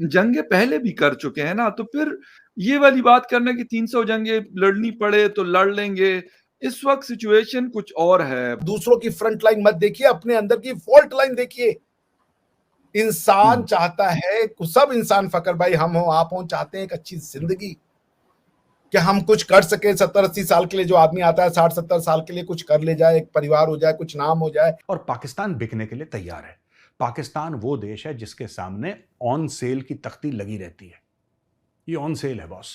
जंगें पहले भी कर चुके हैं ना, तो फिर ये वाली बात करना कि 300 जंगें लड़नी पड़े तो लड़ लेंगे, इस वक़्त सिचुएशन कुछ और है। दूसरों की फ्रंट लाइन मत देखिए, अपने अंदर की फॉल्ट लाइन देखिए। इंसान चाहता है, सब इंसान फकर भाई, हम हो आप हो, चाहते हैं एक अच्छी जिंदगी, कि हम कुछ कर सके। 70-80 साल के लिए जो आदमी आता है, 60-70 साल के लिए कुछ कर ले जाए, एक परिवार हो जाए, कुछ नाम हो जाए। और पाकिस्तान बिकने के लिए तैयार है। पाकिस्तान वो देश है जिसके सामने ऑन सेल की तख्ती लगी रहती है। ये ऑन सेल है बॉस।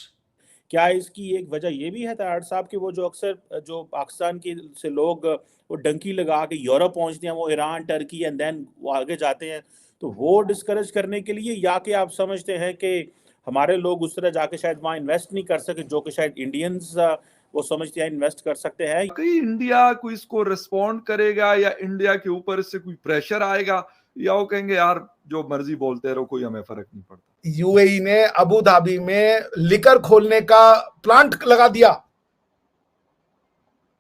क्या इसकी एक वजह ये भी है तैयार साहब कि वो जो अक्सर जो पाकिस्तान की से लोग वो डंकी लगा के यूरोप पहुंचते हैं, वो ईरान, टर्की एंड देन वो आगे जाते हैं, तो वो डिस्करेज करने के लिए, या कि आप समझते हैं कि हमारे लोग उस तरह जाके शायद वहाँ इन्वेस्ट नहीं कर सके जो कि शायद इंडियंस वो समझते हैं इन्वेस्ट कर सकते हैं? कहीं इंडिया कोई इसको रिस्पॉन्ड करेगा या इंडिया के ऊपर इससे कोई प्रेशर आएगा, या वो कहेंगे यार जो मर्जी बोलते रहो, कोई हमें फर्क नहीं पड़ता। यूएई ने अबू धाबी में लिकर खोलने का प्लांट लगा दिया।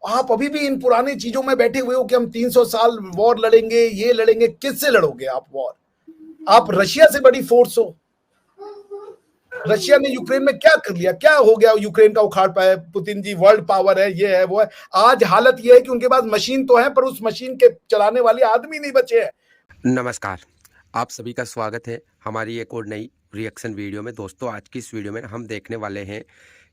आप अभी भी इन पुरानी चीजों में बैठे हुए हो कि हम 300 साल वॉर लड़ेंगे, ये लड़ेंगे। किससे लड़ोगे आप वॉर? आप रशिया से बड़ी फोर्स हो। रशिया ने यूक्रेन में क्या कर लिया? क्या हो गया यूक्रेन का उखाड़ पाया? पुतिन जी वर्ल्ड पावर है, ये है वो है। आज हालत ये है कि उनके पास मशीन तो है, पर उस मशीन के चलाने वाले आदमी नहीं बचे हैं। नमस्कार, आप सभी का स्वागत है हमारी एक और नई रिएक्शन वीडियो में। दोस्तों, आज की इस वीडियो में हम देखने वाले हैं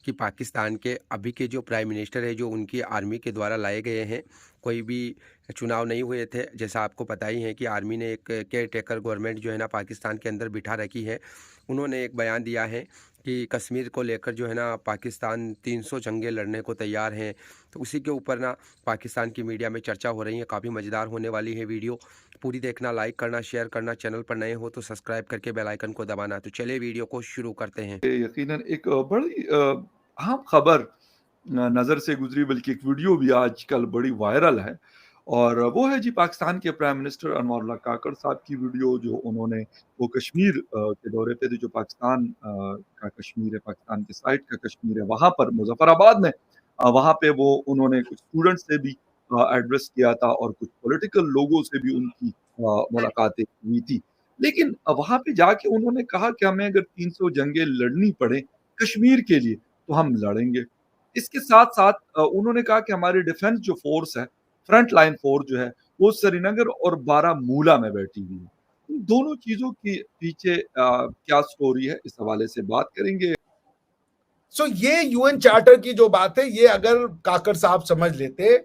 कि पाकिस्तान के अभी के जो प्राइम मिनिस्टर है, जो उनकी आर्मी के द्वारा लाए गए हैं, कोई भी चुनाव नहीं हुए थे। जैसा आपको पता ही है कि आर्मी ने एक केयर टेकर गवर्नमेंट जो है ना पाकिस्तान के अंदर बिठा रखी है। उन्होंने एक बयान दिया है कि कश्मीर को लेकर जो है ना पाकिस्तान 300 जंगें लड़ने को तैयार हैं। तो उसी के ऊपर ना पाकिस्तान की मीडिया में चर्चा हो रही है। काफ़ी मज़ेदार होने वाली है वीडियो, पूरी देखना, लाइक करना, शेयर करना, चैनल पर नए हो तो सब्सक्राइब करके बेल आइकन को दबाना। तो चलिए वीडियो को शुरू करते हैं। यकीनन एक बड़ी अहम खबर नज़र से गुजरी, बल्कि एक वीडियो भी आजकल बड़ी वायरल है, और वो है जी पाकिस्तान के प्राइम मिनिस्टर अनवरुल्लाह काकड़ साहब की वीडियो, जो उन्होंने वो कश्मीर के दौरे पे थे, जो पाकिस्तान का कश्मीर है, पाकिस्तान के साइड का कश्मीर है, वहाँ पर मुजफ्फराबाद में वहाँ पे वो उन्होंने कुछ स्टूडेंट्स से भी एड्रेस किया था, और कुछ पॉलिटिकल लोगों से भी उनकी मुलाकातें हुई थी। लेकिन वहाँ पे जाके उन्होंने कहा कि हमें अगर 300 जंगें लड़नी पड़े कश्मीर के लिए तो हम लड़ेंगे। इसके साथ-साथ उन्होंने कहा कि हमारी डिफेंस जो फ़ोर्स है, फ्रंट लाइन फ़ोर्स जो है, वो श्रीनगर और बारामूला में बैठी हुई है। इन दोनों चीज़ों के पीछे क्या स्टोरी है, इस हवाले से बात करेंगे। सो ये यूएन चार्टर की जो बात है, ये अगर काकड़ साहब समझ लेते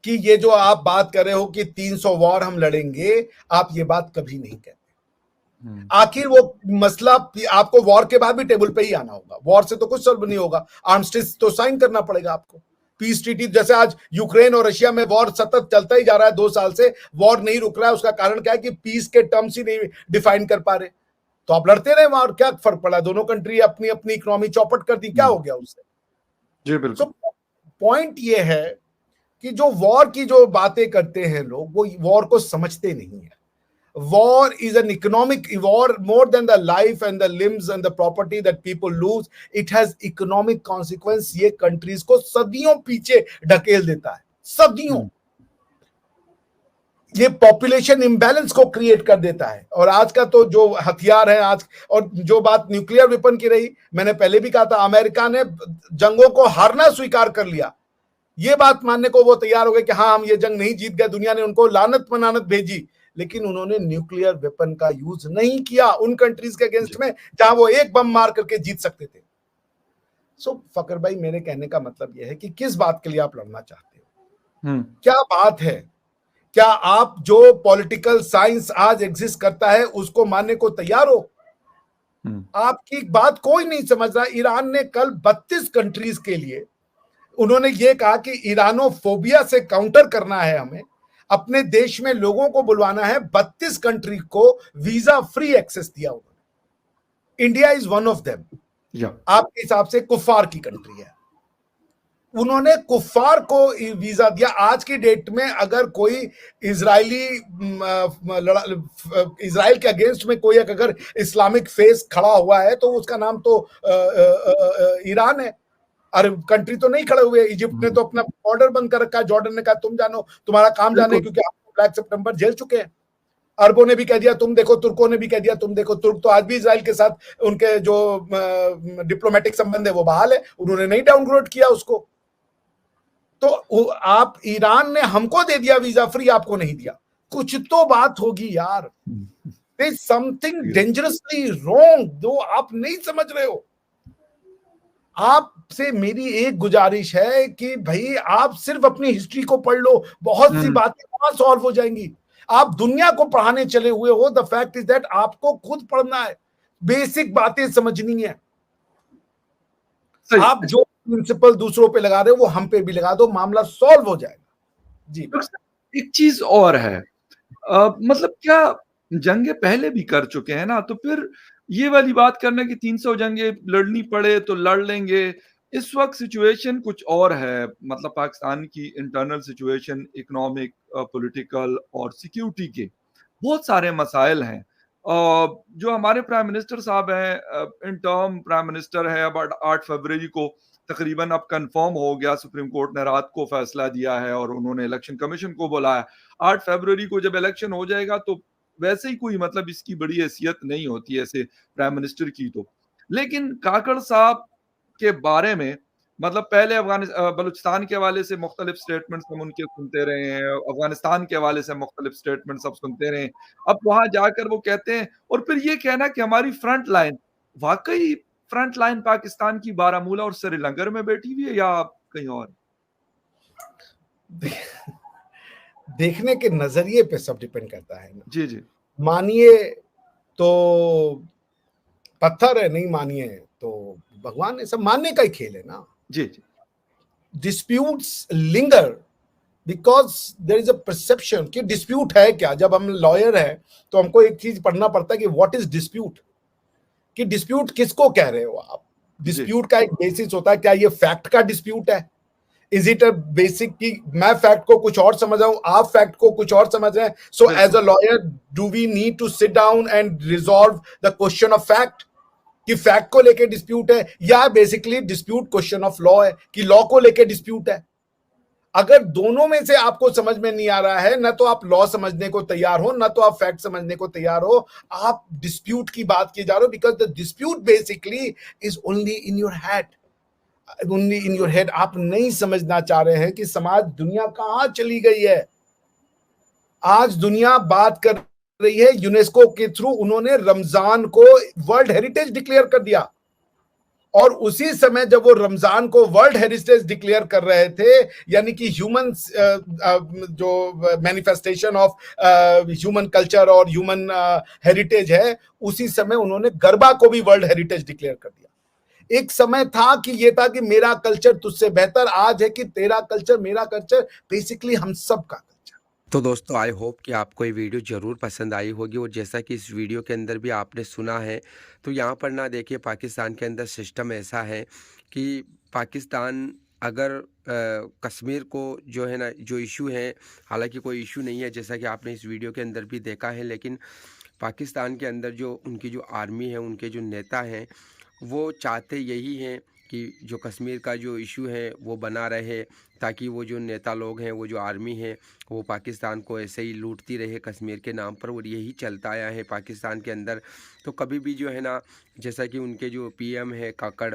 कि ये जो आप बात कर रहे हो कि 300 वॉर हम लड़ेंगे, आप ये बात कभी नहीं कहते। आखिर वो मसला आपको वॉर के बाद भी टेबल पे ही आना होगा। वॉर से तो कुछ सॉल्व नहीं होगा, आर्मस्टिस तो साइन करना पड़ेगा आपको। पीस ट्रीटी, जैसे आज यूक्रेन और रशिया में वॉर सतत चलता ही जा रहा है, 2 साल से वॉर नहीं रुक रहा है। उसका कारण क्या है कि पीस के टर्म्स ही नहीं डिफाइन कर पा रहे। तो आप लड़ते रहे वहां, क्या फर्क पड़ा? दोनों कंट्री अपनी अपनी इकोनॉमी चौपट कर दी, क्या हो गया उससे? जी बिल्कुल। पॉइंट ये है कि जो वॉर की जो बातें करते हैं लोग, वो वॉर को समझते नहीं है। War is an economic war more than the life and the limbs and the property that people lose. It has economic consequence. ये countries को सदियों पीछे ढकेल देता है, सदियों। ये पॉपुलेशन इम्बैलेंस को क्रिएट कर देता है। और आज का तो जो हथियार है आज, और जो बात न्यूक्लियर वेपन की रही, मैंने पहले भी कहा था, अमेरिका ने जंगों को हारना स्वीकार कर लिया। ये बात मानने को वो तैयार हो गए कि हाँ हम ये जंग नहीं जीत गए, दुनिया ने उनको लानत मनानत भेजी, लेकिन उन्होंने न्यूक्लियर वेपन का यूज नहीं किया उन कंट्रीज के अगेंस्ट में जहां वो एक बम मार करके जीत सकते थे। सो फकर भाई, मेरे कहने का मतलब यह है कि किस बात के लिए आप लड़ना चाहते हो? क्या बात है? क्या आप जो पॉलिटिकल साइंस आज एग्जिस्ट करता है उसको मानने को तैयार हो? आपकी बात कोई नहीं समझ रहा। ईरान ने कल 32 कंट्रीज के लिए उन्होंने ये कहा कि ईरानोफोबिया से काउंटर करना है, हमें अपने देश में लोगों को बुलवाना है। 32 कंट्री को वीजा फ्री एक्सेस दिया उन्होंने। India is one of them. आपके हिसाब से कुफार की कंट्री है, उन्होंने कुफार को वीजा दिया। आज की डेट में अगर कोई इजराइल के अगेंस्ट में कोई अगर इस्लामिक फेस खड़ा हुआ है तो उसका नाम तो ईरान है। अरब कंट्री तो नहीं खड़े हुए। इजिप्ट ने तो अपना बॉर्डर बंद कर रखा है, जॉर्डन ने कहा तुम जानो, तुम्हारा काम जाने, क्योंकि आप ब्लैक सितंबर झेल चुके हैं। अरबों ने भी कह दिया तुम देखो, तुर्कों ने भी कह दिया तुम देखो। तुर्क तो आज भी इजराइल के साथ उनके जो डिप्लोमेटिक संबंध है वो बहाल है, उन्होंने नहीं डाउनग्रेड किया उसको। तो आप, ईरान ने हमको दे दिया वीजा फ्री, आपको नहीं दिया, कुछ तो बात होगी यार। समथिंग डेंजरसली रॉन्ग, जो आप नहीं समझ रहे हो। आपसे मेरी एक गुजारिश है कि भाई आप सिर्फ अपनी हिस्ट्री को पढ़ लो, बहुत सी बातें वहां सॉल्व हो जाएंगी। आप दुनिया को पढ़ाने चले हुए हो, द फैक्ट इज दैट आपको खुद पढ़ना है, बेसिक बातें समझनी है। आप जो प्रिंसिपल दूसरों पे लगा रहे हो वो हम पे भी लगा दो, मामला सॉल्व हो जाएगा। जी एक चीज और है, मतलब क्या जंगे पहले भी कर चुके हैं ना, तो फिर ये वाली बात करना कि 300 जंगे लड़नी पड़े तो लड़ लेंगे। इस वक्त सिचुएशन कुछ और है, मतलब पाकिस्तान की इंटरनल सिचुएशन, इकोनॉमिक, पॉलिटिकल और सिक्योरिटी के बहुत सारे मसाइल हैं। जो हमारे प्राइम मिनिस्टर साहब हैं, इंटर्म प्राइम मिनिस्टर है, अब 8 फरवरी को तकरीबन अब कंफर्म हो गया, सुप्रीम कोर्ट ने रात को फैसला दिया है और उन्होंने इलेक्शन कमीशन को बुलाया। 8 फरवरी को जब इलेक्शन हो जाएगा तो वैसे ही कोई मतलब इसकी बड़ी हैसियत नहीं होती ऐसे प्राइम मिनिस्टर की तो। लेकिन काकड़ साहब के बारे में, मतलब पहले बलूचिस्तान के हवाले से मुख्तलिफ स्टेटमेंट्स हम उनके सुनते रहे हैं, अफगानिस्तान के हवाले से मुख्तलिफ स्टेटमेंट्स अब सुनते रहे हैं। अब वहां जाकर वो कहते हैं, और फिर ये कहना कि हमारी फ्रंट लाइन, वाकई फ्रंट लाइन पाकिस्तान की बारामूला और श्रीलंका में बैठी हुई है या कहीं और? देखने के नजरिए पे सब डिपेंड करता है ना। जी जी। मानिए तो पत्थर है, नहीं मानिए तो भगवान है, सब मानने का ही खेल है ना। जी जी। Disputes linger because there is a perception कि डिस्प्यूट है क्या। जब हम लॉयर है तो हमको एक चीज पढ़ना पड़ता है कि व्हाट इज डिस्प्यूट, कि डिस्प्यूट किसको कह रहे हो आप। डिस्प्यूट का एक बेसिस होता है, क्या ये फैक्ट का डिस्प्यूट है, इज इट अ बेसिक कि मैं फैक्ट को कुछ और समझ रहा हूं, आप फैक्ट को कुछ और समझ रहे हैं। So as a lawyer do we need to sit down and resolve the question of fact, कि फैक्ट को लेके डिस्प्यूट है, या basically dispute question of law है कि लॉ को लेके डिस्प्यूट है। अगर दोनों में से आपको समझ में नहीं आ रहा है, ना तो आप लॉ समझने को तैयार हो, ना तो आप फैक्ट समझने को तैयार हो, आप डिस्प्यूट की बात किए जा रहे हो। Because the dispute basically is only in your head, only in your head. आप नहीं समझना चाह रहे हैं कि समाज, दुनिया कहां चली गई है। आज दुनिया बात कर रही है, यूनेस्को के थ्रू उन्होंने रमजान को वर्ल्ड हेरिटेज डिक्लेयर कर दिया, और उसी समय जब वो रमजान को वर्ल्ड हेरिटेज डिक्लेयर कर रहे थे, यानी कि ह्यूमन जो मैनिफेस्टेशन ऑफ ह्यूमन कल्चर और ह्यूमन हेरिटेज है, उसी समय उन्होंने गरबा को भी वर्ल्ड हेरिटेज डिक्लेयर कर दिया। एक समय था कि ये था कि मेरा कल्चर तुझसे बेहतर, आज है कि तेरा कल्चर मेरा कल्चर, बेसिकली हम सब का। तो दोस्तों आई होप कि आपको ये वीडियो ज़रूर पसंद आई होगी, और जैसा कि इस वीडियो के अंदर भी आपने सुना है, तो यहाँ पर ना देखिए, पाकिस्तान के अंदर सिस्टम ऐसा है कि पाकिस्तान अगर कश्मीर को जो है ना, जो इशू है, हालांकि कोई इशू नहीं है जैसा कि आपने इस वीडियो के अंदर भी देखा है, लेकिन पाकिस्तान के अंदर जो उनकी जो आर्मी है, उनके जो नेता हैं, वो चाहते यही हैं कि जो कश्मीर का जो इशू है वो बना रहे, ताकि वो जो नेता लोग हैं, वो जो आर्मी है, वो पाकिस्तान को ऐसे ही लूटती रहे कश्मीर के नाम पर, और यही चलता आया है पाकिस्तान के अंदर। तो कभी भी जो है ना, जैसा कि उनके जो पीएम है काकड़,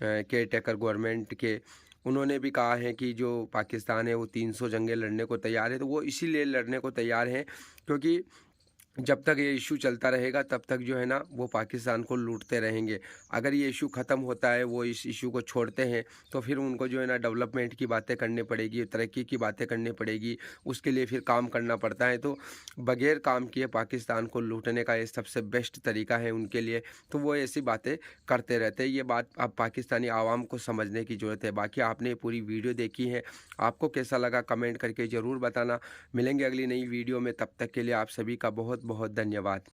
केयर टेकर गवर्नमेंट के, उन्होंने भी कहा है कि जो पाकिस्तान है वो 300 जंगें लड़ने को तैयार है। तो वो इसीलिए लड़ने को तैयार हैं क्योंकि जब तक ये इशू चलता रहेगा तब तक जो है ना, वो पाकिस्तान को लूटते रहेंगे। अगर ये इशू ख़त्म होता है, वो इस इशू को छोड़ते हैं, तो फिर उनको जो है ना डेवलपमेंट की बातें करनी पड़ेगी, तरक्की की बातें करनी पड़ेगी, उसके लिए फिर काम करना पड़ता है। तो बगैर काम किए पाकिस्तान को लूटने का ये सबसे बेस्ट तरीका है उनके लिए, तो वो ऐसी बातें करते रहते हैं। ये बात अब पाकिस्तानी आवाम को समझने की ज़रूरत है। बाकी आपने पूरी वीडियो देखी है, आपको कैसा लगा कमेंट करके ज़रूर बताना। मिलेंगे अगली नई वीडियो में, तब तक के लिए आप सभी का बहुत बहुत धन्यवाद।